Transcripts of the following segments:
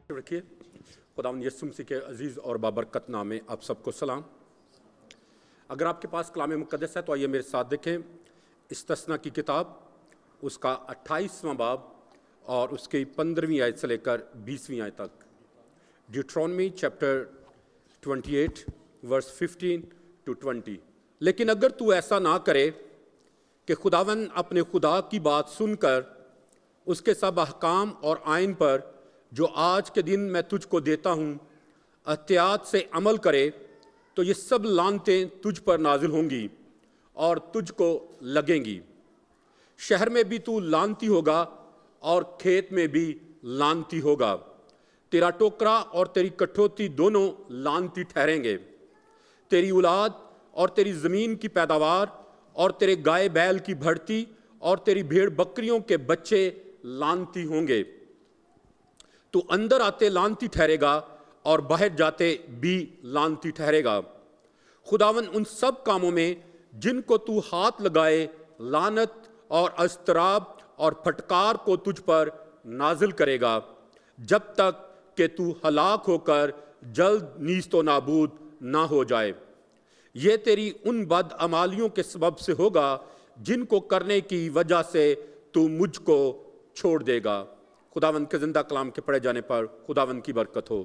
رکھیے۔ خداوند یسوع مسیح کے عزیز اور بابرکت نام میں آپ سب کو سلام۔ اگر آپ کے پاس کلام مقدس ہے تو آئیے میرے ساتھ دیکھیں استثنا کی کتاب، اس کا 28واں باب اور اس کی 15ویں آیت سے لے کر 20ویں آیت تک۔ Deuteronomy chapter 28 verse 15 to 20۔ لیکن اگر تو ایسا نہ کرے کہ خداوند اپنے خدا کی بات سن کر اس کے سب احکام اور آئین پر جو آج کے دن میں تجھ کو دیتا ہوں احتیاط سے عمل کرے، تو یہ سب لعنتیں تجھ پر نازل ہوں گی اور تجھ کو لگیں گی۔ شہر میں بھی تو لعنتی ہوگا اور کھیت میں بھی لعنتی ہوگا۔ تیرا ٹوکرا اور تیری کٹھوتی دونوں لعنتی ٹھہریں گے۔ تیری اولاد اور تیری زمین کی پیداوار اور تیرے گائے بیل کی بڑھتی اور تیری بھیڑ بکریوں کے بچے لعنتی ہوں گے۔ تو اندر آتے لعنتی ٹھہرے گا اور باہر جاتے بھی لعنتی ٹھہرے گا۔ خداوند ان سب کاموں میں جن کو تو ہاتھ لگائے لعنت اور اضطراب اور پھٹکار کو تجھ پر نازل کرے گا، جب تک کہ تو ہلاک ہو کر جلد نیست و نابود نہ ہو جائے۔ یہ تیری ان بدعمالیوں کے سبب سے ہوگا جن کو کرنے کی وجہ سے تو مجھ کو چھوڑ دے گا۔ خداوند کے زندہ کلام کے پڑھے جانے پر خداوند کی برکت ہو،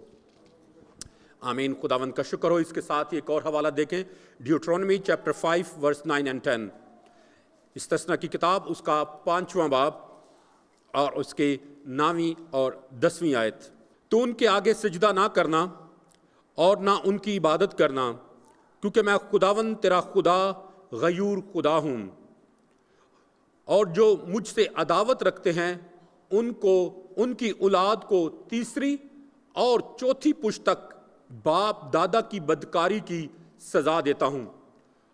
آمین۔ خداوند کا شکر ہو۔ اس کے ساتھ ایک اور حوالہ دیکھیں، ڈیوٹرانومی چیپٹر 5 ورس 9 and 10۔ استثنا کی کتاب، اس کا 5واں باب اور اس کی 9ویں اور 10ویں آیت۔ تو ان کے آگے سجدہ نہ کرنا اور نہ ان کی عبادت کرنا، کیونکہ میں خداوند تیرا خدا غیور خدا ہوں، اور جو مجھ سے عداوت رکھتے ہیں ان کی اولاد کو تیسری اور چوتھی پشت تک باپ دادا کی بدکاری کی سزا دیتا ہوں،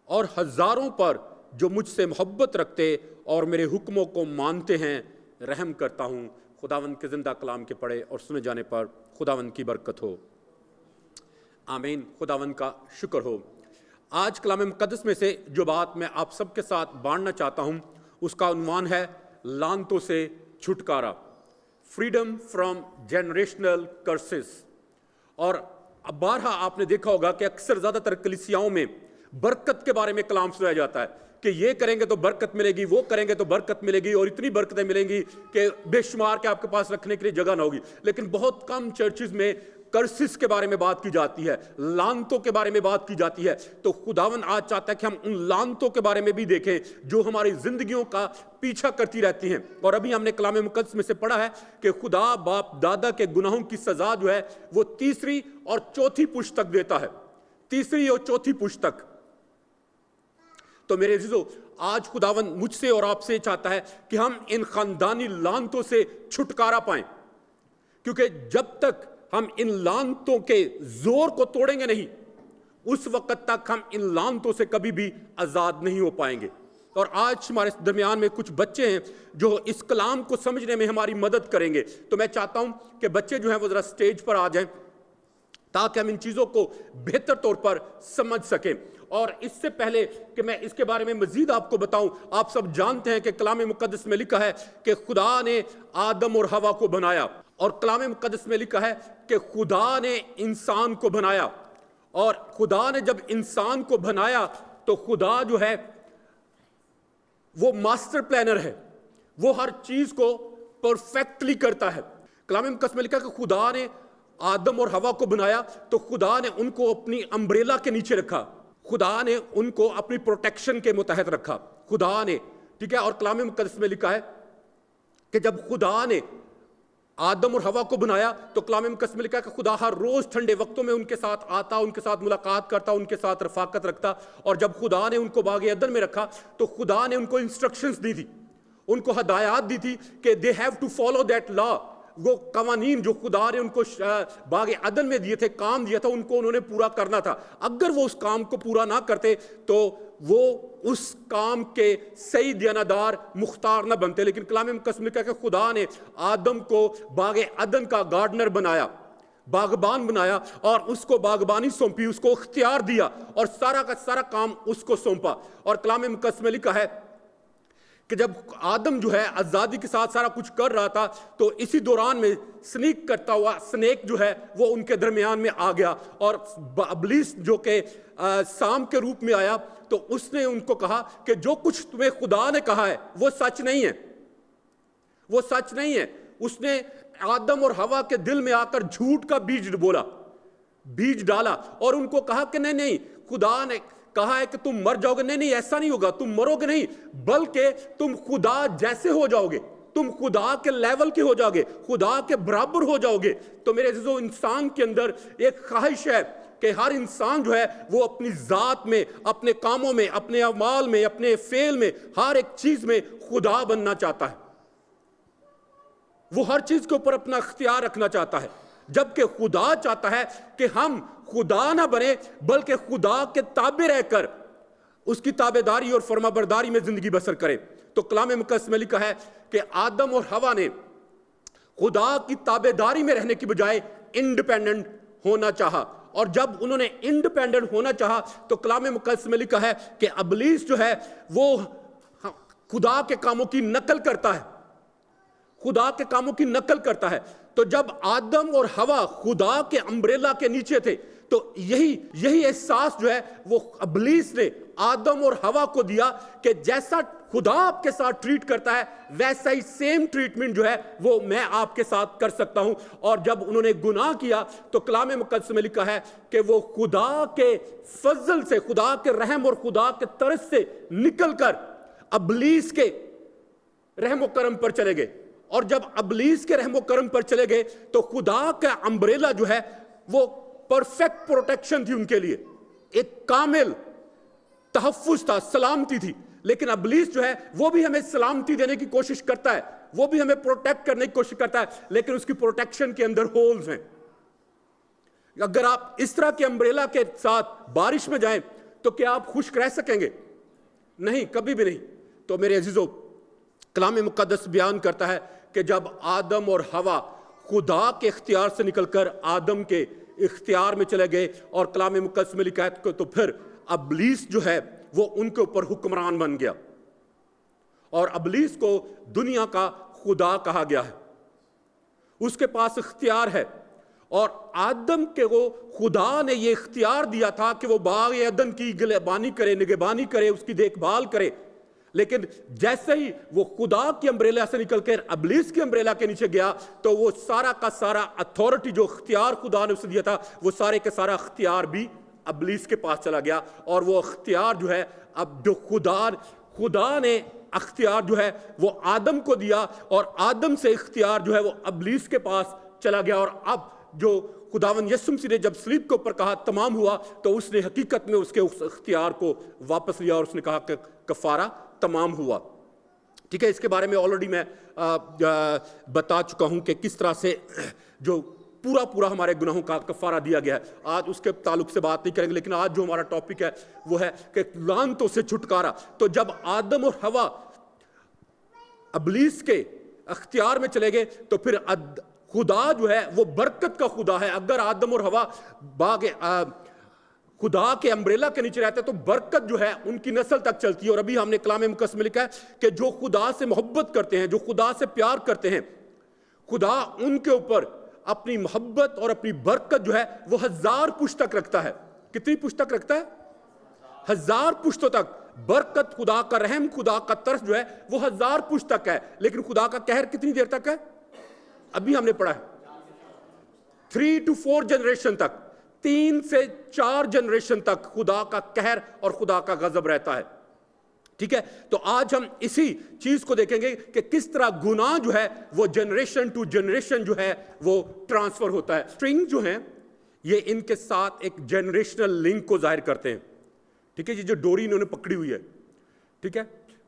اور ہزاروں پر جو مجھ سے محبت رکھتے اور میرے حکموں کو مانتے ہیں رحم کرتا ہوں۔ خداوند کے زندہ کلام کے پڑھے اور سنے جانے پر خداوند کی برکت ہو، آمین۔ خداوند کا شکر ہو۔ آج کلام مقدس میں سے جو بات میں آپ سب کے ساتھ بانٹنا چاہتا ہوں اس کا عنوان ہے لعنتوں سے چھٹکارا، فریڈم فرام جنریشنل کرسز۔ اور بارہا آپ نے دیکھا ہوگا کہ اکثر زیادہ تر کلیسیاؤں میں برکت کے بارے میں کلام سنایا جاتا ہے کہ یہ کریں گے تو برکت ملے گی، وہ کریں گے تو برکت ملے گی، اور اتنی برکتیں ملیں گی کہ بے شمار کے آپ کے پاس رکھنے کے لیے جگہ نہ ہوگی۔ لیکن بہت کم چرچز میں کرسز کے بارے میں بات کی جاتی ہے، لعنتوں کے بارے میں بات کی جاتی ہے۔ تو خداوند آج چاہتا ہے کہ ہم ان لعنتوں کے بارے میں بھی دیکھیں جو ہماری زندگیوں کا پیچھا کرتی رہتی ہیں۔ اور ابھی ہم نے کلام مقدس میں سے پڑھا ہے کہ خدا باپ دادا کے گناہوں کی سزا جو ہے وہ تیسری اور چوتھی پشت تک دیتا ہے، تیسری اور چوتھی پشت تک۔ تو میرے عزیزو، آج خداوند مجھ سے اور آپ سے چاہتا ہے کہ ہم ان خاندانی لعنتوں سے چھٹکارا پائیں، کیونکہ جب تک ہم ان لعنتوں کے زور کو توڑیں گے نہیں، اس وقت تک ہم ان لعنتوں سے کبھی بھی آزاد نہیں ہو پائیں گے۔ اور آج ہمارے درمیان میں کچھ بچے ہیں جو اس کلام کو سمجھنے میں ہماری مدد کریں گے۔ تو میں چاہتا ہوں کہ بچے جو ہیں وہ ذرا سٹیج پر آ جائیں تاکہ ہم ان چیزوں کو بہتر طور پر سمجھ سکیں۔ اور اس سے پہلے کہ میں اس کے بارے میں مزید آپ کو بتاؤں، آپ سب جانتے ہیں کہ کلام مقدس میں لکھا ہے کہ خدا نے آدم اور حوا کو بنایا، اور کلام مقدس میں لکھا ہے کہ خدا نے انسان کو بنایا۔ اور خدا نے جب انسان کو بنایا تو خدا جو ہے وہ ماسٹر پلانر ہے، وہ ہر چیز کو پرفیکٹلی کرتا ہے۔ کلام مقدس میں لکھا ہے کہ خدا نے آدم اور حوا کو بنایا تو خدا نے ان کو اپنی امبریلا کے نیچے رکھا، خدا نے ان کو اپنی پروٹیکشن کے متحد رکھا، خدا نے، ٹھیک ہے۔ اور کلام مقدس میں لکھا ہے کہ جب خدا نے آدم اور حوا کو بنایا تو کلام مقدس میں لکھا ہے کہ خدا ہر روز ٹھنڈے وقتوں میں ان کے ساتھ آتا، ان کے ساتھ ملاقات کرتا، ان کے ساتھ رفاقت رکھتا۔ اور جب خدا نے ان کو باغ عدن میں رکھا تو خدا نے ان کو انسٹرکشنز دی تھی، ان کو ہدایات دی تھی کہ they have to follow that law. وہ قوانین جو خدا نے ان کو باغ عدن میں دیے تھے، کام دیا تھا، ان کو انہوں نے پورا کرنا تھا۔ اگر وہ اس کام کو پورا نہ کرتے تو وہ اس کام کے صحیح دیانتدار مختار نہ بنتے۔ لیکن کلام مقدس میں کہا کہ خدا نے آدم کو باغ عدن کا گارڈنر بنایا، باغبان بنایا، اور اس کو باغبانی سونپی، اس کو اختیار دیا، اور سارا کا سارا کام اس کو سونپا۔ اور کلام مقدس میں لکھا ہے کہ جب آدم جو ہے آزادی کے ساتھ سارا کچھ کر رہا تھا تو اسی دوران میں سنیک کرتا ہوا سنیک جو ہے وہ ان کے درمیان میں آ گیا، اور ابلیس جو کہ سام کے روپ میں آیا تو اس نے ان کو کہا کہ جو کچھ تمہیں خدا نے کہا ہے وہ سچ نہیں ہے، وہ سچ نہیں ہے۔ اس نے آدم اور حوا کے دل میں آ کر جھوٹ کا بیج ڈالا اور ان کو کہا کہ نہیں خدا نے کہا ہے کہ تم مر جاؤ گے، نہیں ایسا نہیں ہوگا، تم مرو گے نہیں بلکہ تم خدا جیسے ہو جاؤ گے، تم خدا کے لیول کے ہو جاؤ گے، خدا کے برابر ہو جاؤ گے۔ تو میرے عزیزو، انسان کے اندر ایک خواہش ہے کہ ہر انسان جو ہے وہ اپنی ذات میں، اپنے کاموں میں، اپنے اعمال میں، اپنے فعل میں، ہر ایک چیز میں خدا بننا چاہتا ہے، وہ ہر چیز کے اوپر اپنا اختیار رکھنا چاہتا ہے، جبکہ خدا چاہتا ہے کہ ہم خدا نہ بنے بلکہ خدا کے تابع رہ کر اس کی تابعداری اور فرما برداری میں زندگی بسر کریں۔ تو کلام مقدس میں لکھا ہے کہ آدم اور حوا نے خدا کی تابعداری میں رہنے کی بجائے انڈیپینڈنٹ ہونا چاہا، اور جب انہوں نے انڈیپینڈنٹ ہونا چاہا تو کلام مقدس میں لکھا ہے کہ ابلیس جو ہے وہ خدا کے کاموں کی نقل کرتا ہے، خدا کے کاموں کی نقل کرتا ہے۔ تو جب آدم اور حوا خدا کے امبریلا کے نیچے تھے تو یہی احساس جو ہے وہ ابلیس نے آدم اور حوا کو دیا کہ جیسا خدا آپ کے ساتھ ٹریٹ کرتا ہے ویسا ہی سیم ٹریٹمنٹ جو ہے وہ میں آپ کے ساتھ کر سکتا ہوں۔ اور جب انہوں نے گناہ کیا تو کلام مقدس میں لکھا ہے کہ وہ خدا کے فضل سے، خدا کے رحم اور خدا کے طرز سے نکل کر ابلیس کے رحم و کرم پر چلے گئے، اور جب ابلیس کے رحم و کرم پر چلے گئے تو خدا کا امبریلا جو ہے وہ پرفیکٹ پروٹیکشن تھی ان کے لیے، ایک کامل تحفظ تھا، سلامتی تھی۔ لیکن ابلیس جو ہے وہ بھی ہمیں سلامتی دینے کی کوشش کرتا ہے، وہ بھی ہمیں پروٹیکٹ کرنے کی کوشش کرتا ہے، لیکن اس کی پروٹیکشن کے اندر ہولز ہیں۔ اگر آپ اس طرح کے امبریلا کے ساتھ بارش میں جائیں تو کیا آپ خشک رہ سکیں گے؟ نہیں، کبھی بھی نہیں۔ تو میرے عزیزو، کلام مقدس بیان کرتا ہے کہ جب آدم اور حوا خدا کے اختیار سے نکل کر آدم کے اختیار میں چلے گئے، اور کلام مقدس میں لکھا ہے تو پھر ابلیس جو ہے وہ ان کے اوپر حکمران بن گیا، اور ابلیس کو دنیا کا خدا کہا گیا ہے، اس کے پاس اختیار ہے۔ اور آدم کے وہ خدا نے یہ اختیار دیا تھا کہ وہ باغ عدن کی نگہبانی کرے، اس کی دیکھ بھال کرے، لیکن جیسے ہی وہ خدا کی امبریلا سے نکل کر ابلیس کی امبریلا کے نیچے گیا تو وہ سارا کا سارا اتھارٹی جو اختیار خدا نے اسے دیا تھا وہ سارے کا سارا اختیار بھی ابلیس کے پاس چلا گیا، اور وہ اختیار جو ہے اب جو خدا نے اختیار جو ہے وہ آدم کو دیا، اور آدم سے اختیار جو ہے وہ ابلیس کے پاس چلا گیا۔ اور اب جو خداوند یسوع مسیح نے جب صلیب کے اوپر کہا تمام ہوا تو اس نے حقیقت میں اس کے اختیار کو واپس لیا، اور اس نے کہا کہ کفارہ تمام ہوا۔ ٹھیک ہے، اس کے بارے میں آلریڈی میں بتا چکا ہوں کہ کس طرح سے جو پورا ہمارے گناہوں کا کفارہ دیا گیا ہے۔ آج اس کے تعلق سے بات نہیں کریں گے، لیکن آج جو ہمارا ٹاپک ہے وہ ہے کہ لعنتوں سے چھٹکارا۔ تو جب آدم اور حوا ابلیس کے اختیار میں چلے گئے تو پھر خدا جو ہے وہ برکت کا خدا ہے۔ اگر آدم اور حوا خدا کے امبریلا کے نیچے رہتے تو برکت جو ہے ان کی نسل تک چلتی ہے۔ اور ابھی ہم نے کلام مقدس میں لکھا ہے کہ جو خدا سے محبت کرتے ہیں، جو خدا سے پیار کرتے ہیں، خدا ان کے اوپر اپنی محبت اور اپنی برکت جو ہے وہ 1000 پشت تک رکھتا ہے۔ کتنی پشت تک رکھتا ہے؟ 1000 پشتوں تک برکت، خدا کا رحم، خدا کا ترس جو ہے وہ 1000 پشت تک ہے۔ لیکن خدا کا قہر کتنی دیر تک ہے؟ ابھی ہم نے پڑھا ہے 3 to 4 جنریشن تک، 3 سے 4 جنریشن تک خدا کا قہر اور خدا کا غضب رہتا ہے۔ ٹھیک ہے، تو آج ہم اسی چیز کو دیکھیں گے کہ کس طرح گناہ جو ہے وہ جنریشن ٹو جنریشن جو ہے وہ ٹرانسفر ہوتا ہے۔ سٹرنگ جو ہیں یہ ان کے ساتھ ایک جنریشنل لنک کو ظاہر کرتے ہیں۔ ٹھیک ہے، یہ جو ڈوری انہوں نے پکڑی ہوئی ہے، ٹھیک ہے،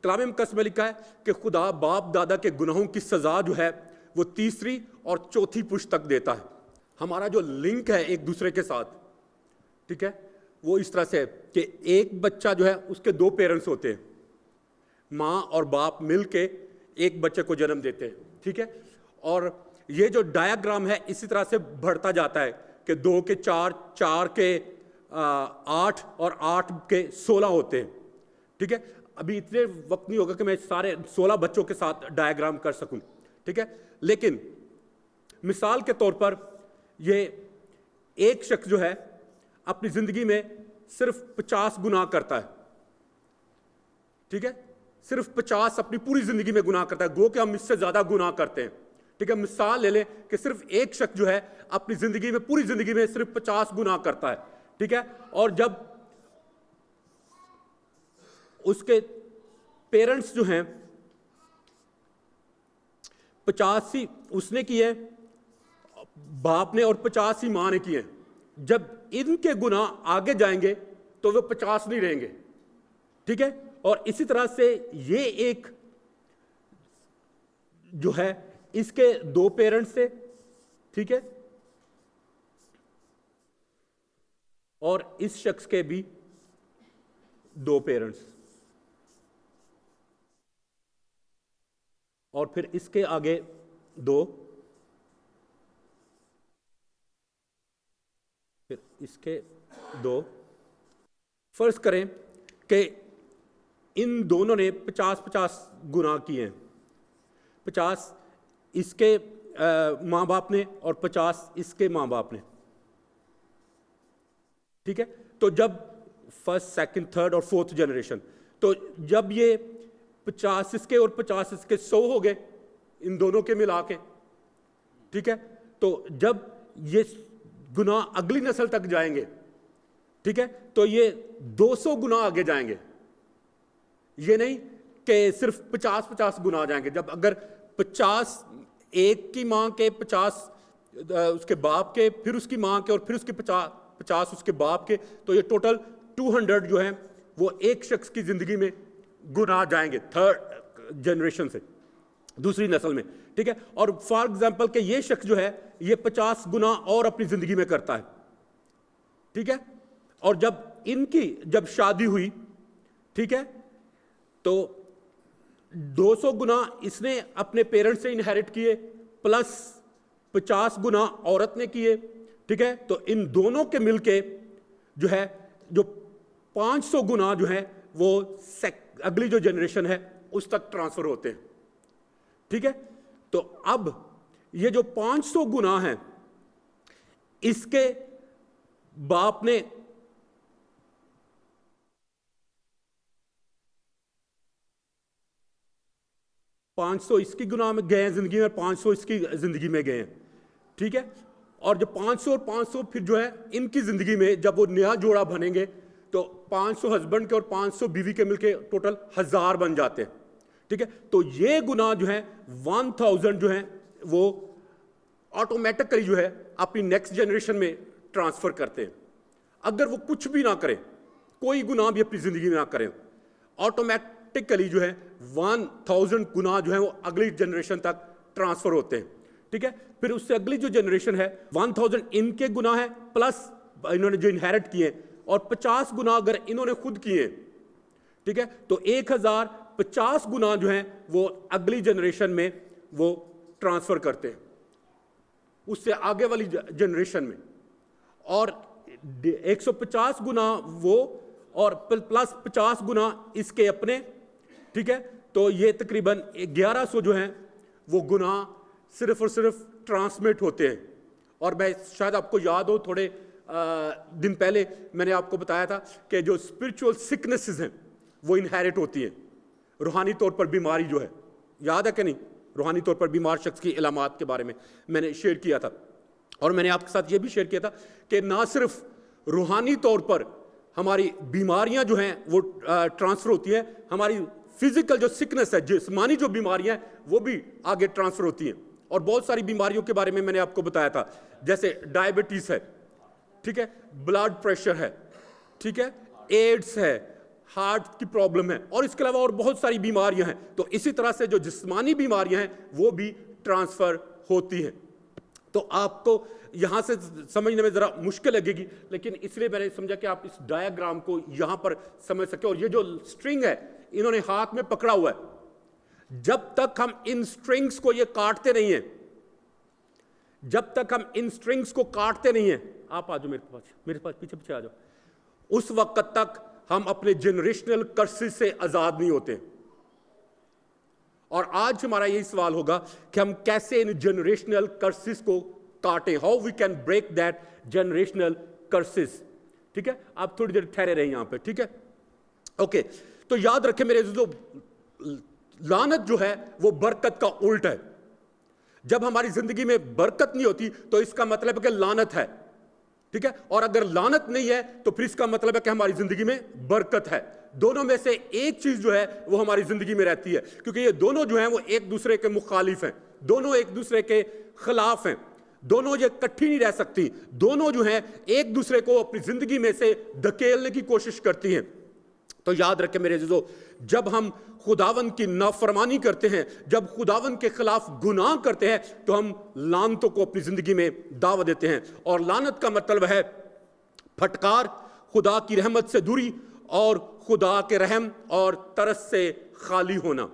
کلام مقدس میں لکھا ہے کہ خدا باپ دادا کے گناہوں کی سزا جو ہے وہ 3 اور 4 پشت تک دیتا ہے۔ ہمارا جو لنک ہے ایک دوسرے کے ساتھ، ٹھیک ہے، وہ اس طرح سے ہے کہ ایک بچہ جو ہے اس کے 2 پیرنٹس ہوتے ہیں، ماں اور باپ مل کے ایک بچے کو جنم دیتے ہیں۔ ٹھیک ہے، اور یہ جو ڈایاگرام ہے اسی طرح سے بڑھتا جاتا ہے کہ 2 کے 4، 4 کے 8 اور 8 کے 16 ہوتے ہیں۔ ٹھیک ہے، ابھی اتنے وقت نہیں ہوگا کہ میں سارے 16 بچوں کے ساتھ ڈائیگرام کر سکوں، ٹھیک ہے، لیکن مثال کے طور پر یہ ایک شخص جو ہے اپنی زندگی میں صرف 50 گناہ کرتا ہے، ٹھیک ہے، صرف 50 اپنی پوری زندگی میں گناہ کرتا ہے، گو کہ ہم اس سے زیادہ گناہ کرتے ہیں، ٹھیک ہے، مثال لے لیں کہ صرف ایک شخص جو ہے اپنی زندگی میں پوری زندگی میں صرف 50 گناہ کرتا ہے، ٹھیک ہے، اور جب اس کے پیرنٹس جو ہیں 50 ہی اس نے کیے باپ نے اور 50 ہی ماں نے کیے، جب ان کے گناہ آگے جائیں گے تو وہ 50 نہیں رہیں گے، ٹھیک ہے، اور اسی طرح سے یہ ایک جو ہے اس کے 2 پیرنٹس تھے، ٹھیک ہے، اور اس شخص کے بھی 2 پیرنٹس، اور پھر اس کے آگے 2، پھر اس کے 2، فرض کریں کہ ان دونوں نے 50 گناہ کیے ہیں، 50 اس کے ماں باپ نے اور 50 اس کے ماں باپ نے، ٹھیک ہے، تو جب فرسٹ سیکنڈ تھرڈ اور فورتھ جنریشن، تو جب یہ 50 اس کے اور 50 اس کے 100 ہو گئے ان دونوں کے ملا کے، ٹھیک ہے، تو جب یہ گناہ اگلی نسل تک جائیں گے، ٹھیک ہے، تو یہ 200 گناہ آگے جائیں گے، یہ نہیں کہ صرف 50 گناہ جائیں گے، جب اگر 50 ایک کی ماں کے، 50 اس کے باپ کے، پھر اس کی ماں کے، اور پھر اس کے 50 اس کے باپ کے، تو یہ ٹوٹل 200 جو ہیں وہ ایک شخص کی زندگی میں گناہ جائیں گے تھرڈ جنریشن سے، دوسری نسل میں، ٹھیک ہے، اور فار ایگزامپل کہ یہ شخص جو ہے یہ 50 گناہ اور اپنی زندگی میں کرتا ہے، ٹھیک ہے، اور جب ان کی جب شادی ہوئی، ٹھیک ہے، تو 200 گناہ اس نے اپنے پیرنٹ سے انہیرٹ کیے، پلس 50 گناہ عورت نے کیے، ٹھیک ہے، تو ان دونوں کے مل کے جو ہے جو 500 گناہ جو ہیں وہ اگلی جو جنریشن ہے اس تک ٹرانسفر ہوتے ہیں، ٹھیک ہے، تو اب یہ جو 500 گناہ ہیں اس کے باپ نے 500 اس کی گناہ میں گئے ہیں زندگی میں، 500 اس کی زندگی میں گئے ہیں، ٹھیک ہے، اور جو 500 اور 500 پھر جو ہے ان کی زندگی میں جب وہ نیا جوڑا بنیں گے تو 500 ہسبینڈ کے اور 500 بیوی کے مل کے ٹوٹل 1000 بن جاتے ہیں، ٹھیک ہے، تو یہ گناہ جو ہیں 1000 جو ہیں وہ آٹومیٹکلی جو ہے اپنی نیکسٹ جنریشن میں ٹرانسفر کرتے ہیں، اگر وہ کچھ بھی نہ کریں، کوئی گناہ بھی اپنی زندگی میں نہ کریں، آٹومیٹکلی جو ہے 1000 گناہ جو ہیں وہ اگلی جنریشن تک ٹرانسفر ہوتے ہیں، ٹھیک ہے، پھر اس سے اگلی جو جنریشن ہے 1000 ان کے گناہ ہیں پلس انہوں نے جو انہیرٹ کیے، اور 50 گناہ اگر انہوں نے خود کیے، ٹھیک ہے، تو 1050 گناہ جو ہیں وہ اگلی جنریشن میں وہ ٹرانسفر کرتے ہیں اس سے آگے والی جنریشن میں، اور 150 گناہ وہ اور پلس 50 گناہ اس کے اپنے، ٹھیک ہے، تو یہ تقریباً 1100 جو ہیں وہ گناہ صرف اور صرف ٹرانسمٹ ہوتے ہیں، اور میں شاید آپ کو یاد ہو تھوڑے دن پہلے میں نے آپ کو بتایا تھا کہ جو اسپرچول سکنسز ہیں وہ انہیرٹ ہوتی ہیں، روحانی طور پر بیماری جو ہے، یاد ہے کہ نہیں، روحانی طور پر بیمار شخص کی علامات کے بارے میں نے شیئر کیا تھا، اور میں نے آپ کے ساتھ یہ بھی شیئر کیا تھا کہ نہ صرف روحانی طور پر ہماری بیماریاں جو ہیں وہ ٹرانسفر ہوتی ہیں، ہماری فزیکل جو سکنس ہے، جسمانی جو بیماریاں ہیں وہ بھی آگے ٹرانسفر ہوتی ہیں، اور بہت ساری بیماریوں کے بارے میں نے آپ کو بتایا تھا، جیسے ڈائبٹیز ہے، ٹھیک ہے، بلڈ پریشر ہے، ٹھیک ہے، ایڈز ہے، ہارٹ کی پرابلم ہے، اور اس کے علاوہ اور بہت ساری بیماریاں ہیں، تو اسی طرح سے جو جسمانی بیماریاں ہیں وہ بھی ٹرانسفر ہوتی ہیں، تو آپ کو یہاں سے سمجھنے میں ذرا مشکل لگے گی، لیکن اس لیے میں نے سمجھا کہ آپ اس ڈایاگرام کو یہاں پر سمجھ سکیں، اور یہ جو سٹرنگ ہے انہوں نے ہاتھ میں پکڑا ہوا ہے، جب تک ہم ان سٹرنگز کو یہ کاٹتے نہیں ہیں، جب تک ہم ان سٹرنگز کو کاٹتے نہیں ہیں، آپ آ جاؤ میرے پاس پیچھے آ جاؤ، اس وقت تک ہم اپنے جنریشنل کرسز سے آزاد نہیں ہوتے. اور آج ہمارا یہی سوال ہوگا کہ ہم کیسے ان جنریشنل کرسز کو کاٹیں. How we can break that generational curses. ٹھیک ہے, آپ تھوڑی دیر ٹھہرے رہیں یہاں پہ. ٹھیک ہے, اوکے. تو یاد رکھیں میرے عزیزو, لعنت جو ہے وہ برکت کا الٹ ہے. جب ہماری زندگی میں برکت نہیں ہوتی تو اس کا مطلب ہے کہ لعنت ہے. ٹھیک ہے, اور اگر لعنت نہیں ہے تو پھر اس کا مطلب ہے کہ ہماری زندگی میں برکت ہے. دونوں میں سے ایک چیز جو ہے وہ ہماری زندگی میں رہتی ہے, کیونکہ یہ دونوں جو ہیں وہ ایک دوسرے کے مخالف ہیں, دونوں ایک دوسرے کے خلاف ہیں, دونوں یہ اکٹھی نہیں رہ سکتی. دونوں جو ہیں ایک دوسرے کو اپنی زندگی میں سے دھکیلنے کی کوشش کرتی ہیں. تو یاد رکھیں میرے عزیزو, جب ہم خداوند کی نافرمانی کرتے ہیں, جب خداوند کے خلاف گناہ کرتے ہیں, تو ہم لعنتوں کو اپنی زندگی میں دعوت دیتے ہیں. اور لعنت کا مطلب ہے پھٹکار, خدا کی رحمت سے دوری اور خدا کے رحم اور ترس سے خالی ہونا.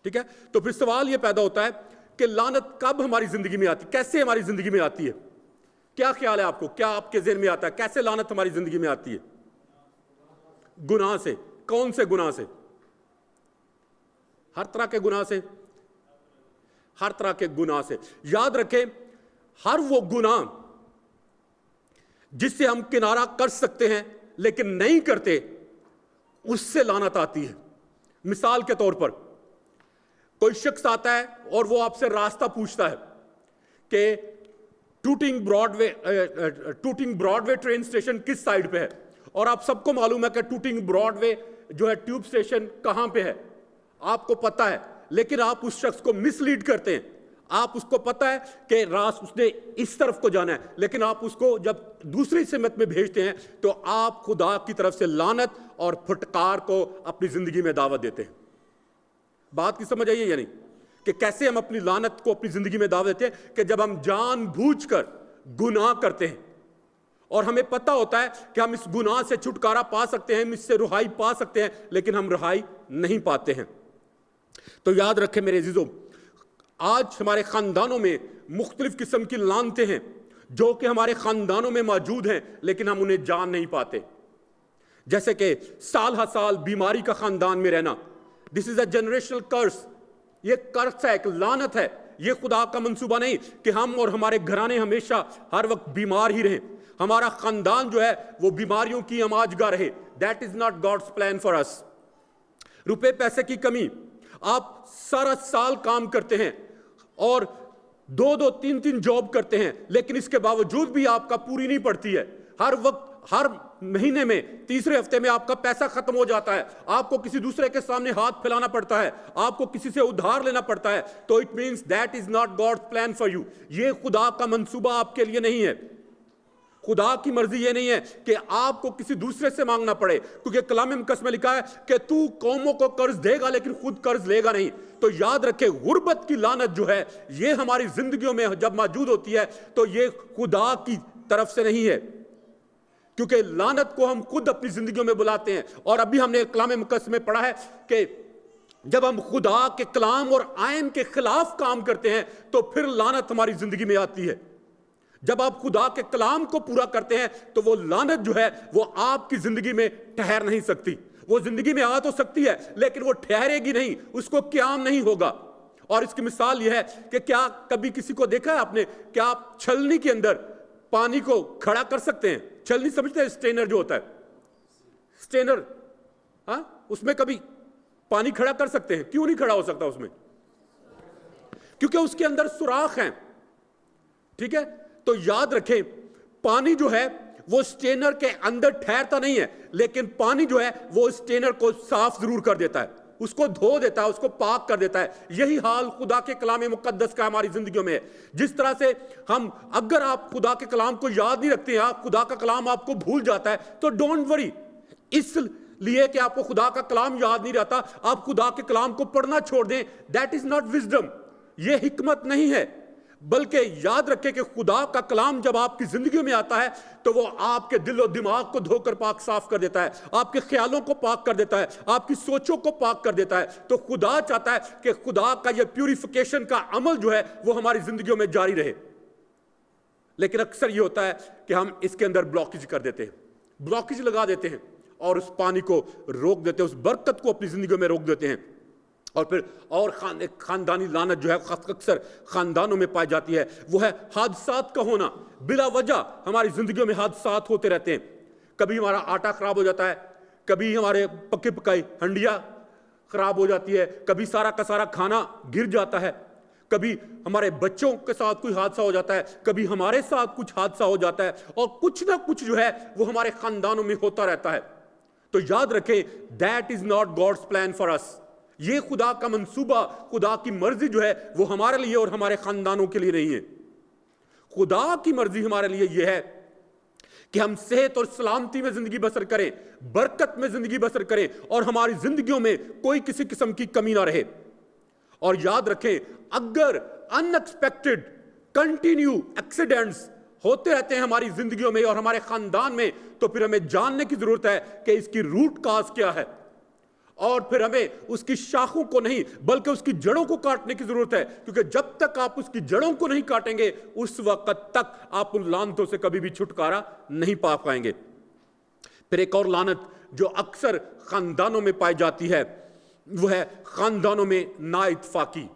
ٹھیک ہے, تو پھر سوال یہ پیدا ہوتا ہے کہ لعنت کب ہماری زندگی میں آتی, کیسے ہماری زندگی میں آتی ہے؟ کیا خیال ہے آپ کو, کیا آپ کے ذہن میں آتا ہے کیسے لعنت ہماری زندگی میں آتی ہے؟ گناہ سے. کون سے گناہ سے؟ ہر طرح کے گناہ سے. ہر طرح کے گناہ سے. یاد رکھیں, ہر وہ گناہ جس سے ہم کنارہ کر سکتے ہیں لیکن نہیں کرتے, اس سے لعنت آتی ہے. مثال کے طور پر کوئی شخص آتا ہے اور وہ آپ سے راستہ پوچھتا ہے کہ ٹوٹنگ براڈ وے ٹرین اسٹیشن کس سائڈ پہ ہے, اور آپ سب کو معلوم ہے کہ ٹوٹنگ براڈ وے جو ہے ٹیوب اسٹیشن کہاں پہ ہے, آپ کو پتا ہے, لیکن آپ اس شخص کو مس لیڈ کرتے ہیں. آپ اس کو پتا ہے کہ اس نے اس طرف کو جانا ہے, لیکن آپ اس کو جب دوسری سمت میں بھیجتے ہیں تو آپ خدا کی طرف سے لعنت اور پھٹکار کو اپنی زندگی میں دعوت دیتے ہیں. بات کی سمجھ آئیے یا نہیں, کہ کیسے ہم اپنی لعنت کو اپنی زندگی میں دعوت دیتے ہیں؟ کہ جب ہم جان بوجھ کر گناہ کرتے ہیں اور ہمیں پتہ ہوتا ہے کہ ہم اس گناہ سے چھٹکارا پا سکتے ہیں, ہم اس سے رہائی پا سکتے ہیں, لیکن ہم رہائی نہیں پاتے ہیں. تو یاد رکھیں میرے عزیزو, آج ہمارے خاندانوں میں مختلف قسم کی لعنتیں ہیں جو کہ ہمارے خاندانوں میں موجود ہیں, لیکن ہم انہیں جان نہیں پاتے. جیسے کہ سال ہر سال بیماری کا خاندان میں رہنا. دس از اے جنریشنل کرس. یہ کرس ہے, ایک لعنت ہے. یہ خدا کا منصوبہ نہیں کہ ہم اور ہمارے گھرانے ہمیشہ ہر وقت بیمار ہی رہیں, ہمارا خاندان جو ہے وہ بیماریوں کی اماج گاہ رہے. That is not God's plan for us. روپے پیسے کی کمی, آپ سارا سال کام کرتے ہیں اور 2 3 جاب کرتے ہیں, لیکن اس کے باوجود بھی آپ کا پوری نہیں پڑتی ہے. ہر وقت, ہر مہینے میں تیسرے ہفتے میں آپ کا پیسہ ختم ہو جاتا ہے, آپ کو کسی دوسرے کے سامنے ہاتھ پھیلانا پڑتا ہے, آپ کو کسی سے ادھار لینا پڑتا ہے. تو it means that is not God's plan for you. یہ خدا کا منصوبہ آپ کے لیے نہیں ہے. خدا کی مرضی یہ نہیں ہے کہ آپ کو کسی دوسرے سے مانگنا پڑے, کیونکہ کلام مقدس میں لکھا ہے کہ تو قوموں کو قرض دے گا لیکن خود قرض لے گا نہیں. تو یاد رکھے, غربت کی لعنت جو ہے یہ ہماری زندگیوں میں جب موجود ہوتی ہے تو یہ خدا کی طرف سے نہیں ہے, کیونکہ لعنت کو ہم خود اپنی زندگیوں میں بلاتے ہیں. اور ابھی ہم نے کلام مقدس میں پڑھا ہے کہ جب ہم خدا کے کلام اور آئین کے خلاف کام کرتے ہیں تو پھر لعنت ہماری زندگی میں آتی ہے. جب آپ خدا کے کلام کو پورا کرتے ہیں تو وہ لعنت جو ہے وہ آپ کی زندگی میں ٹھہر نہیں سکتی. وہ زندگی میں آ تو سکتی ہے لیکن وہ ٹھہرے گی نہیں, اس کو قیام نہیں ہوگا. اور اس کی مثال یہ ہے کہ کیا کبھی کسی کو دیکھا ہے آپ نے, کیا آپ چھلنی کے اندر پانی کو کھڑا کر سکتے ہیں؟ چھلنی سمجھتے ہیں, سٹینر جو ہوتا ہے, سٹینر, ہاں, اس میں کبھی پانی کھڑا کر سکتے ہیں؟ کیوں نہیں کھڑا ہو سکتا اس میں؟ کیونکہ اس کے اندر سوراخ ہیں. ٹھیک ہے, تو یاد رکھیں, پانی جو ہے وہ سٹینر کے اندر ٹھہرتا نہیں ہے, لیکن پانی جو ہے وہ سٹینر کو صاف ضرور کر دیتا ہے, اس کو دھو دیتا ہے, اس کو پاک کر دیتا ہے. یہی حال خدا کے کلام مقدس کا ہماری زندگیوں میں ہے. جس طرح سے ہم, اگر آپ خدا کے کلام کو یاد نہیں رکھتے ہیں, آپ خدا کا کلام آپ کو بھول جاتا ہے, تو ڈونٹ وری. اس لیے کہ آپ کو خدا کا کلام یاد نہیں رہتا, آپ خدا کے کلام کو پڑھنا چھوڑ دیں, دیٹ از ناٹ وزڈم. یہ حکمت نہیں ہے. بلکہ یاد رکھیں کہ خدا کا کلام جب آپ کی زندگیوں میں آتا ہے تو وہ آپ کے دل و دماغ کو دھو کر پاک صاف کر دیتا ہے, آپ کے خیالوں کو پاک کر دیتا ہے, آپ کی سوچوں کو پاک کر دیتا ہے. تو خدا چاہتا ہے کہ خدا کا یہ پیوریفیکیشن کا عمل جو ہے وہ ہماری زندگیوں میں جاری رہے. لیکن اکثر یہ ہوتا ہے کہ ہم اس کے اندر بلاکیج کر دیتے ہیں, بلاکیج لگا دیتے ہیں. اور اس پانی کو روک دیتے ہیں, اس برکت کو اپنی زندگیوں میں روک دیتے ہیں. اور پھر اور خاندانی لعنت جو ہے اکثر خاندانوں میں پائی جاتی ہے, وہ ہے حادثات کا ہونا. بلا وجہ ہماری زندگیوں میں حادثات ہوتے رہتے ہیں. کبھی ہمارا آٹا خراب ہو جاتا ہے, کبھی ہمارے پکی پکائی ہنڈیا خراب ہو جاتی ہے, کبھی سارا کا سارا کھانا گر جاتا ہے, کبھی ہمارے بچوں کے ساتھ کوئی حادثہ ہو جاتا ہے, کبھی ہمارے ساتھ کچھ حادثہ ہو جاتا ہے, اور کچھ نہ کچھ جو ہے وہ ہمارے خاندانوں میں ہوتا رہتا ہے. تو یاد رکھیں, that is not God's plan for us. یہ خدا کا منصوبہ, خدا کی مرضی جو ہے وہ ہمارے لیے اور ہمارے خاندانوں کے لیے نہیں ہے. خدا کی مرضی ہمارے لیے یہ ہے کہ ہم صحت اور سلامتی میں زندگی بسر کریں, برکت میں زندگی بسر کریں, اور ہماری زندگیوں میں کوئی کسی قسم کی کمی نہ رہے. اور یاد رکھیں, اگر ان ایکسپیکٹڈ کنٹینیو ایکسیڈنٹس ہوتے رہتے ہیں ہماری زندگیوں میں اور ہمارے خاندان میں, تو پھر ہمیں جاننے کی ضرورت ہے کہ اس کی روٹ کاز کیا ہے, اور پھر ہمیں اس کی شاخوں کو نہیں بلکہ اس کی جڑوں کو کاٹنے کی ضرورت ہے, کیونکہ جب تک آپ اس کی جڑوں کو نہیں کاٹیں گے اس وقت تک آپ ان لعنتوں سے کبھی بھی چھٹکارا نہیں پا پائیں گے. پھر ایک اور لعنت جو اکثر خاندانوں میں پائی جاتی ہے وہ ہے خاندانوں میں نا اتفاقی,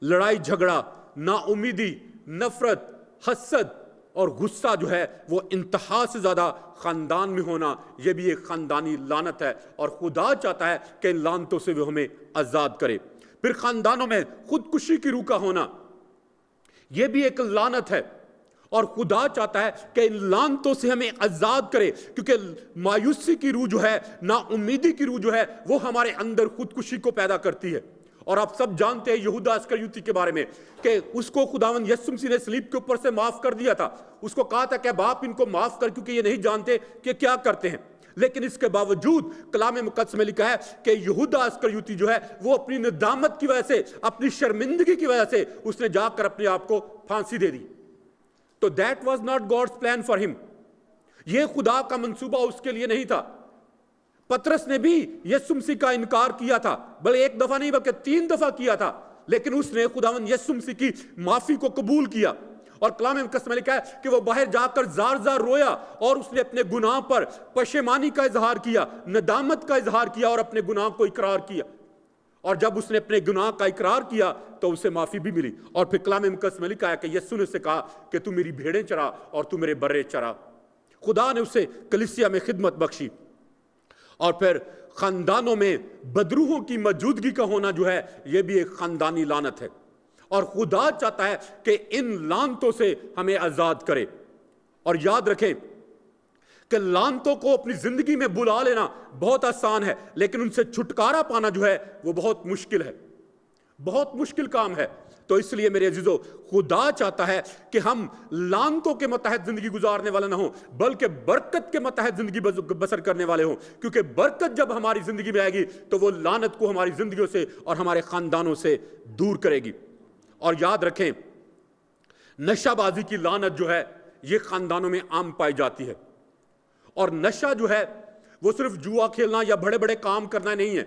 لڑائی جھگڑا, نا امیدی, نفرت, حسد اور غصہ جو ہے وہ انتہا سے زیادہ خاندان میں ہونا. یہ بھی ایک خاندانی لعنت ہے, اور خدا چاہتا ہے کہ ان لعنتوں سے وہ ہمیں آزاد کرے. پھر خاندانوں میں خودکشی کی روح کا ہونا, یہ بھی ایک لعنت ہے, اور خدا چاہتا ہے کہ ان لعنتوں سے ہمیں آزاد کرے, کیونکہ مایوسی کی روح جو ہے, نا امیدی کی روح جو ہے, وہ ہمارے اندر خودکشی کو پیدا کرتی ہے. اور آپ سب جانتے ہیں یہودا اسکریوتی کے بارے میں کہ اس کو خداوند یسوع مسیح نے صلیب کے اوپر سے معاف کر دیا تھا. اس کو کہا تھا کہ باپ ان کو معاف کر, کیونکہ یہ نہیں جانتے کہ کیا کرتے ہیں. لیکن اس کے باوجود کلام مقدس میں لکھا ہے کہ یہودا اسکریوتی جو ہے وہ اپنی ندامت کی وجہ سے, اپنی شرمندگی کی وجہ سے اس نے جا کر اپنے آپ کو پھانسی دے دی. تو that was not God's plan for ہم. یہ خدا کا منصوبہ اس کے لیے نہیں تھا. پترس نے بھی یسوع مسیح کا انکار کیا تھا, بلکہ ایک دفعہ نہیں بلکہ 3 دفعہ کیا تھا, لیکن اس نے خداوند یسوع مسیح کی معافی کو قبول کیا. اور کلام مقدس میں لکھا ہے کہ وہ باہر جا کر زار زار رویا, اور اس نے اپنے گناہ پر پشیمانی کا اظہار کیا, ندامت کا اظہار کیا, اور اپنے گناہ کو اقرار کیا. اور جب اس نے اپنے گناہ کا اقرار کیا تو اسے معافی بھی ملی. اور پھر کلام مقدس میں لکھا ہے کہ یسوع نے اسے کہا کہ تو میری بھیڑیں چرا اور تو میرے برے چرا. خدا نے اسے کلیسیا میں خدمت بخشی. اور پھر خاندانوں میں بدروحوں کی موجودگی کا ہونا جو ہے یہ بھی ایک خاندانی لعنت ہے, اور خدا چاہتا ہے کہ ان لعنتوں سے ہمیں آزاد کرے. اور یاد رکھیں کہ لعنتوں کو اپنی زندگی میں بلا لینا بہت آسان ہے, لیکن ان سے چھٹکارا پانا جو ہے وہ بہت مشکل ہے, بہت مشکل کام ہے. تو اس لیے میرے عزیزو, خدا چاہتا ہے کہ ہم لعنتوں کے متحد زندگی گزارنے والے نہ ہوں بلکہ برکت کے متحد زندگی بسر کرنے والے ہوں, کیونکہ برکت جب ہماری زندگی میں آئے گی تو وہ لعنت کو ہماری زندگیوں سے اور ہمارے خاندانوں سے دور کرے گی. اور یاد رکھیں, نشہ بازی کی لعنت جو ہے یہ خاندانوں میں عام پائی جاتی ہے. اور نشہ جو ہے وہ صرف جوا کھیلنا یا بڑے بڑے کام کرنا نہیں ہے.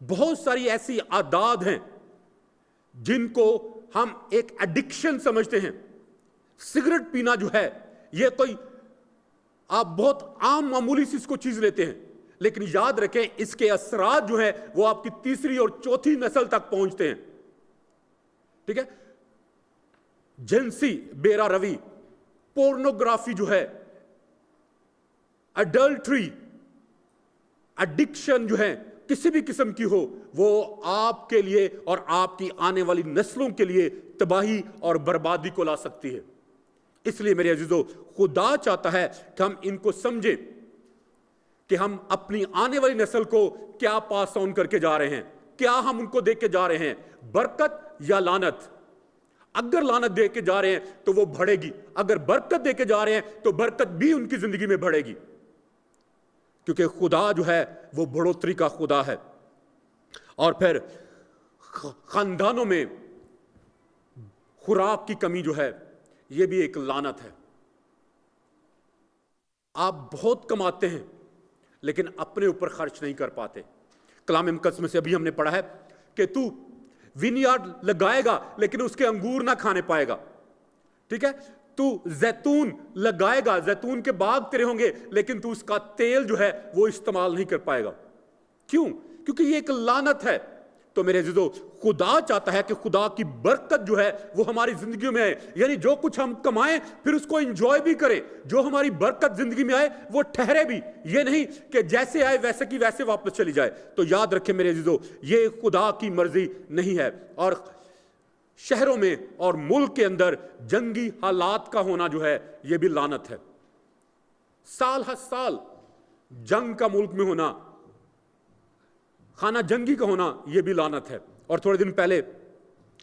بہت ساری ایسی عادات ہیں جن کو ہم ایک ایڈکشن سمجھتے ہیں. سگریٹ پینا جو ہے یہ کوئی آپ بہت عام معمولی سی اس کو چیز لیتے ہیں, لیکن یاد رکھیں اس کے اثرات جو ہیں وہ آپ کی 3 اور 4 نسل تک پہنچتے ہیں. ٹھیک ہے, جنسی بیرا روی, پورنوگرافی جو ہے, ایڈلٹری, ایڈکشن جو ہے کسی بھی قسم کی ہو, وہ آپ کے لیے اور آپ کی آنے والی نسلوں کے لیے تباہی اور بربادی کو لا سکتی ہے. اس لیے میرے عزیزو, خدا چاہتا ہے کہ ہم ان کو سمجھیں کہ ہم اپنی آنے والی نسل کو کیا پاس آن کر کے جا رہے ہیں, کیا ہم ان کو دے کے جا رہے ہیں, برکت یا لعنت. اگر لعنت دے کے جا رہے ہیں تو وہ بڑھے گی, اگر برکت دے کے جا رہے ہیں تو برکت بھی ان کی زندگی میں بڑھے گی, کیونکہ خدا جو ہے وہ بڑھوتری کا خدا ہے. اور پھر خاندانوں میں خوراک کی کمی جو ہے یہ بھی ایک لعنت ہے. آپ بہت کماتے ہیں لیکن اپنے اوپر خرچ نہیں کر پاتے. کلام مقدس میں سے ابھی ہم نے پڑھا ہے کہ تو وینیارڈ لگائے گا لیکن اس کے انگور نہ کھانے پائے گا. ٹھیک ہے, تو زیتون لگائے گا, زیتون کے باغ تیرے ہوں گے, لیکن تو اس کا تیل جو ہے وہ استعمال نہیں کر پائے گا. کیوں؟ کیونکہ یہ ایک لعنت ہے. تو میرے عزیزو, خدا چاہتا ہے کہ خدا کی برکت جو ہے وہ ہماری زندگیوں میں آئے, یعنی جو کچھ ہم کمائیں پھر اس کو انجوائے بھی کریں. جو ہماری برکت زندگی میں آئے وہ ٹھہرے بھی, یہ نہیں کہ جیسے آئے ویسے کی ویسے واپس چلی جائے. تو یاد رکھیں میرے عزیزو, یہ خدا کی مرضی نہیں ہے. اور شہروں میں اور ملک کے اندر جنگی حالات کا ہونا جو ہے یہ بھی لعنت ہے. سال ہر سال جنگ کا ملک میں ہونا, خانہ جنگی کا ہونا, یہ بھی لعنت ہے. اور تھوڑے دن پہلے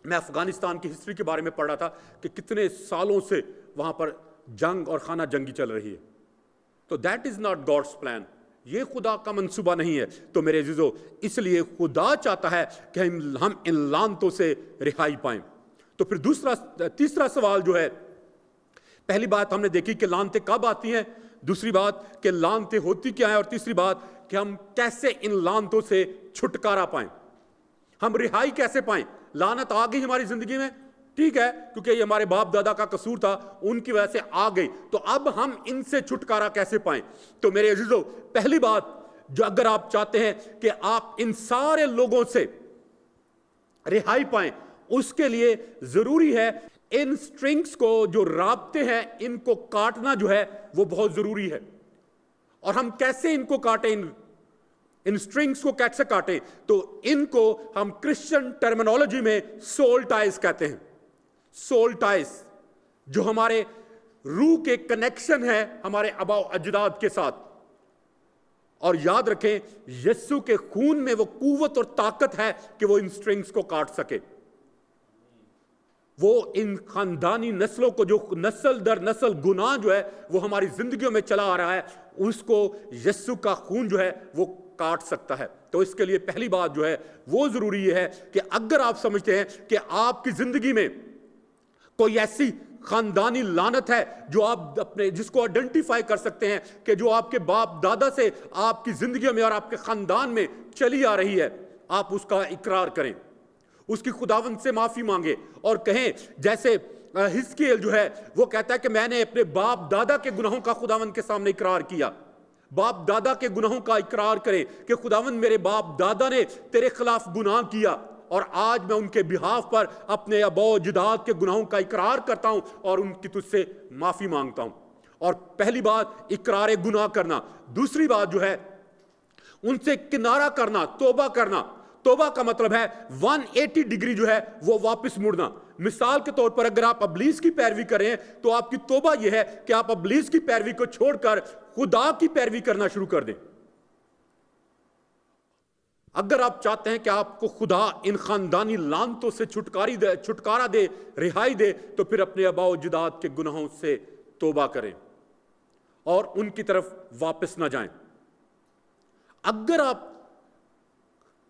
میں افغانستان کی ہسٹری کے بارے میں پڑھ رہا تھا کہ کتنے سالوں سے وہاں پر جنگ اور خانہ جنگی چل رہی ہے. تو that is not God's plan, یہ خدا کا منصوبہ نہیں ہے. تو میرے عزیزو, اس لیے خدا چاہتا ہے کہ ہم ان لعنتوں سے رہائی پائیں. تو پھر تیسرا سوال جو ہے, پہلی بات ہم نے دیکھی کہ لعنتیں کب آتی ہیں, دوسری بات کہ لعنتیں ہوتی کیا ہیں, اور تیسری بات کہ ہم کیسے ان لعنتوں سے چھٹکارا پائیں, ہم رہائی کیسے پائیں. لعنت آ گئی ہماری زندگی میں, ٹھیک ہے, کیونکہ یہ ہمارے باپ دادا کا قصور تھا, ان کی وجہ سے آ گئی. تو اب ہم ان سے چھٹکارا کیسے پائیں. تو میرے عزیزو, پہلی بات جو اگر آپ چاہتے ہیں کہ آپ ان سارے لوگوں سے رہائی پائیں, اس کے لیے ضروری ہے ان سٹرنگز کو, جو رابطے ہیں ان کو کاٹنا جو ہے وہ بہت ضروری ہے. اور ہم کیسے ان کو کاٹیں, ان سٹرنگز کو کیسے کاٹیں. تو ان کو ہم کرسچن ٹرمینالوجی میں سول ٹائز کہتے ہیں. سول ٹائز جو ہمارے روح کے کنیکشن ہے ہمارے آباء و اجداد کے ساتھ. اور یاد رکھیں, یسوع کے خون میں وہ قوت اور طاقت ہے کہ وہ ان سٹرنگز کو کاٹ سکے. وہ ان خاندانی نسلوں کو, جو نسل در نسل گناہ جو ہے وہ ہماری زندگیوں میں چلا آ رہا ہے, اس کو یسوع کا خون جو ہے وہ کاٹ سکتا ہے. تو اس کے لیے پہلی بات جو ہے وہ ضروری ہے کہ اگر آپ سمجھتے ہیں کہ آپ کی زندگی میں کوئی ایسی خاندانی لعنت ہے جو آپ اپنے, جس کو آئیڈینٹیفائی کر سکتے ہیں کہ جو آپ کے باپ دادا سے آپ کی زندگیوں میں اور آپ کے خاندان میں چلی آ رہی ہے, آپ اس کا اقرار کریں, اس کی خداوند سے معافی مانگے اور کہیں, جیسے حزقیل جو ہے وہ کہتا ہے کہ میں نے اپنے باپ دادا کے گناہوں کا خداوند کے سامنے اقرار کیا. باپ دادا کے گناہوں کا اقرار کرے کہ خداوند میرے باپ دادا نے تیرے خلاف گناہ کیا, اور آج میں ان کے بہاف پر اپنے آباء و اجداد کے گناہوں کا اقرار کرتا ہوں اور ان کی تجھ سے معافی مانگتا ہوں. اور پہلی بات اقرار گناہ کرنا. دوسری بات جو ہے ان سے کنارہ کرنا, توبہ کرنا. توبہ کا مطلب ہے 180 ڈگری جو ہے وہ واپس مڑنا. مثال کے طور پر اگر آپ ابلیس کی پیروی کریں تو آپ کی توبہ یہ ہے کہ آپ ابلیس کی پیروی کو چھوڑ کر خدا کی پیروی کرنا شروع کر دیں. اگر آپ چاہتے ہیں کہ آپ کو خدا ان خاندانی لعنتوں سے چھٹکارا دے, رہائی دے, تو پھر اپنے آباء و اجداد کے گناہوں سے توبہ کریں اور ان کی طرف واپس نہ جائیں. اگر آپ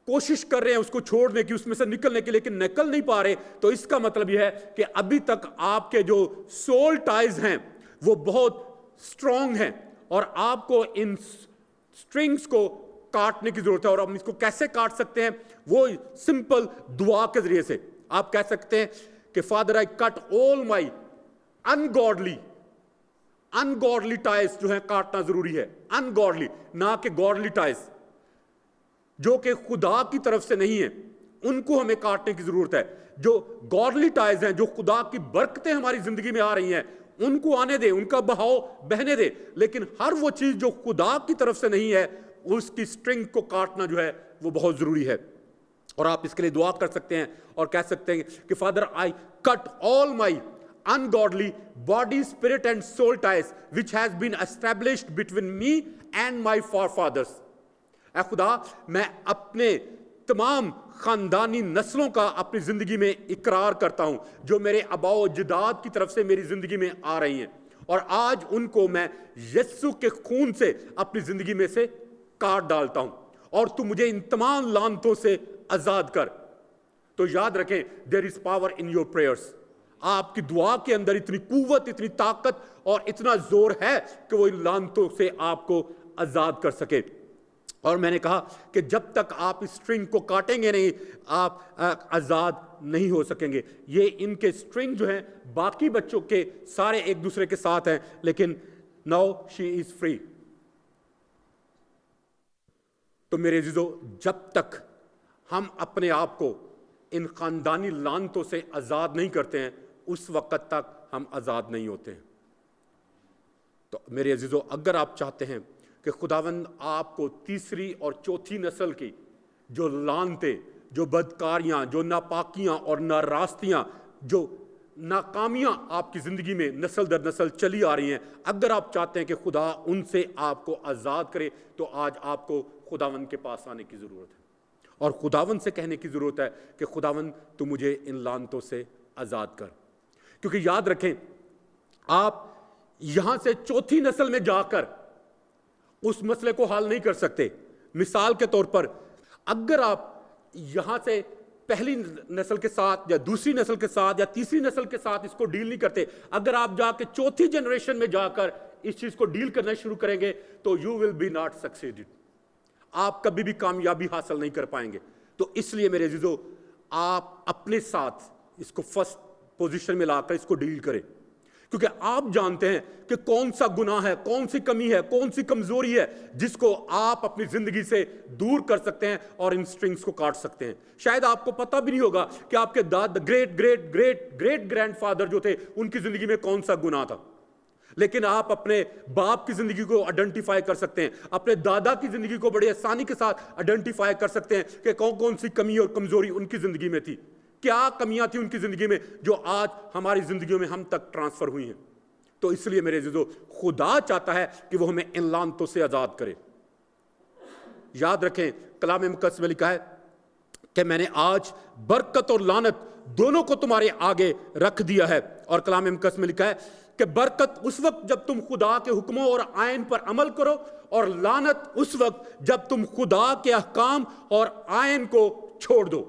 کوشش کر رہے ہیں اس کو چھوڑنے کی, اس میں سے نکلنے کی, لیکن نکل نہیں پا رہے, تو اس کا مطلب یہ ہے کہ ابھی تک آپ کے جو سول ٹائز ہیں وہ بہت سٹرونگ ہیں, اور آپ کو ان سٹرنگز کو کاٹنے کی ضرورت ہے. اور ہم اس کو کیسے کاٹ سکتے ہیں, وہ سمپل دعا کے ذریعے سے. آپ کہہ سکتے ہیں کہ father I cut all my انگاڈلی ties جو ہیں کاٹنا ضروری ہے. انگاڈلی, نہ کہ گاڈلی ٹائز جو کہ خدا کی طرف سے نہیں ہے, ان کو ہمیں کاٹنے کی ضرورت ہے. جو گاڈلی ٹائز ہیں, جو خدا کی برکتیں ہماری زندگی میں آ رہی ہیں, ان کو آنے دے, ان کا بہاؤ بہنے دے. لیکن ہر وہ چیز جو خدا کی طرف سے نہیں ہے, اس کی سٹرنگ کو کاٹنا جو ہے وہ بہت ضروری ہے. اور آپ اس کے لیے دعا کر سکتے ہیں اور کہہ سکتے ہیں کہ father I cut all my ungodly body, spirit and soul ties which has been established between me and my forefathers. اے خدا, میں اپنے تمام خاندانی نسلوں کا اپنی زندگی میں اقرار کرتا ہوں جو میرے آباء و اجداد کی طرف سے میری زندگی میں آ رہی ہیں, اور آج ان کو میں یسوع کے خون سے اپنی زندگی میں سے کاٹ ڈالتا ہوں, اور تو مجھے ان تمام لعنتوں سے آزاد کر. تو یاد رکھیں, there is power in your prayers. آپ کی دعا کے اندر اتنی قوت, اتنی طاقت اور اتنا زور ہے کہ وہ ان لعنتوں سے آپ کو آزاد کر سکے. اور میں نے کہا کہ جب تک آپ اسٹرنگ کو کاٹیں گے نہیں آپ آزاد نہیں ہو سکیں گے. یہ ان کے اسٹرنگ جو ہیں باقی بچوں کے سارے ایک دوسرے کے ساتھ ہیں, لیکن ناؤ شی از فری. تو میرے عزیزو, جب تک ہم اپنے آپ کو ان خاندانی لعنتوں سے آزاد نہیں کرتے ہیں اس وقت تک ہم آزاد نہیں ہوتے ہیں. تو میرے عزیزو, اگر آپ چاہتے ہیں کہ خداوند آپ کو تیسری اور چوتھی نسل کی جو لعنتیں, جو بدکاریاں, جو ناپاکیاں اور ناراستیاں, جو ناکامیاں آپ کی زندگی میں نسل در نسل چلی آ رہی ہیں, اگر آپ چاہتے ہیں کہ خدا ان سے آپ کو آزاد کرے تو آج آپ کو خداوند کے پاس آنے کی ضرورت ہے اور خداوند سے کہنے کی ضرورت ہے کہ خداوند تو مجھے ان لعنتوں سے آزاد کر. کیونکہ یاد رکھیں, آپ یہاں سے چوتھی نسل میں جا کر اس مسئلے کو حل نہیں کر سکتے. مثال کے طور پر اگر آپ یہاں سے پہلی نسل کے ساتھ یا دوسری نسل کے ساتھ یا تیسری نسل کے ساتھ اس کو ڈیل نہیں کرتے, اگر آپ جا کے چوتھی جنریشن میں جا کر اس چیز کو ڈیل کرنا شروع کریں گے تو یو ول بی ناٹ سکسیڈڈ, آپ کبھی بھی کامیابی حاصل نہیں کر پائیں گے. تو اس لیے میرے عزیزو, آپ اپنے ساتھ اس کو فرسٹ پوزیشن میں لا کر اس کو ڈیل کریں, کیونکہ آپ جانتے ہیں کہ کون سا گناہ ہے, کون سی کمی ہے, کون سی کمزوری ہے جس کو آپ اپنی زندگی سے دور کر سکتے ہیں اور ان سٹرنگز کو کاٹ سکتے ہیں. شاید آپ کو پتہ بھی نہیں ہوگا کہ آپ کے great great great great grand father جو تھے ان کی زندگی میں کون سا گناہ تھا, لیکن آپ اپنے باپ کی زندگی کو آئیڈینٹیفائی کر سکتے ہیں, اپنے دادا کی زندگی کو بڑی آسانی کے ساتھ آئیڈینٹیفائی کر سکتے ہیں کہ کون کون سی کمی اور کمزوری ان کی زندگی میں تھی, کیا کمیاں تھیں ان کی زندگی میں جو آج ہماری زندگیوں میں ہم تک ٹرانسفر ہوئی ہیں. تو اس لیے میرے عزیزو, خدا چاہتا ہے کہ وہ ہمیں ان لعنتوں سے آزاد کرے. یاد رکھیں, کلام مقدس میں لکھا ہے کہ میں نے آج برکت اور لعنت دونوں کو تمہارے آگے رکھ دیا ہے. اور کلام مقدس میں لکھا ہے کہ برکت اس وقت جب تم خدا کے حکموں اور آئین پر عمل کرو, اور لعنت اس وقت جب تم خدا کے احکام اور آئین کو چھوڑ دو.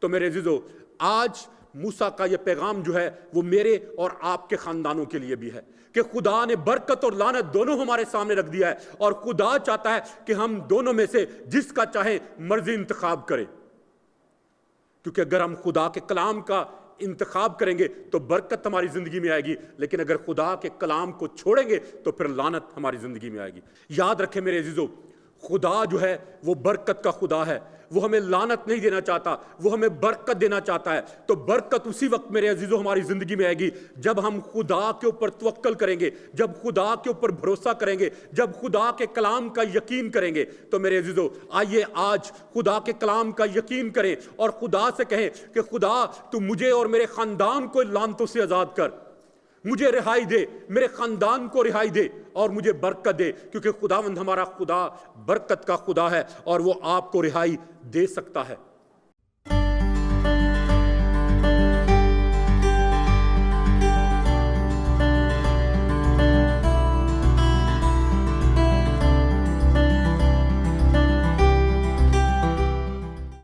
تو میرے عزیزو, آج موسیٰ کا یہ پیغام جو ہے وہ میرے اور آپ کے خاندانوں کے لیے بھی ہے کہ خدا نے برکت اور لعنت دونوں ہمارے سامنے رکھ دیا ہے, اور خدا چاہتا ہے کہ ہم دونوں میں سے جس کا چاہے مرضی انتخاب کریں. کیونکہ اگر ہم خدا کے کلام کا انتخاب کریں گے تو برکت ہماری زندگی میں آئے گی, لیکن اگر خدا کے کلام کو چھوڑیں گے تو پھر لعنت ہماری زندگی میں آئے گی. یاد رکھیں میرے عزیزو, خدا جو ہے وہ برکت کا خدا ہے, وہ ہمیں لعنت نہیں دینا چاہتا, وہ ہمیں برکت دینا چاہتا ہے. تو برکت اسی وقت میرے عزیزو ہماری زندگی میں آئے گی جب ہم خدا کے اوپر توکل کریں گے, جب خدا کے اوپر بھروسہ کریں گے, جب خدا کے کلام کا یقین کریں گے. تو میرے عزیزو, آئیے آج خدا کے کلام کا یقین کریں اور خدا سے کہیں کہ خدا تو مجھے اور میرے خاندان کو لعنتوں سے آزاد کر, مجھے رہائی دے, میرے خاندان کو رہائی دے اور مجھے برکت دے, کیونکہ خداوند ہمارا خدا برکت کا خدا ہے اور وہ آپ کو رہائی دے سکتا ہے.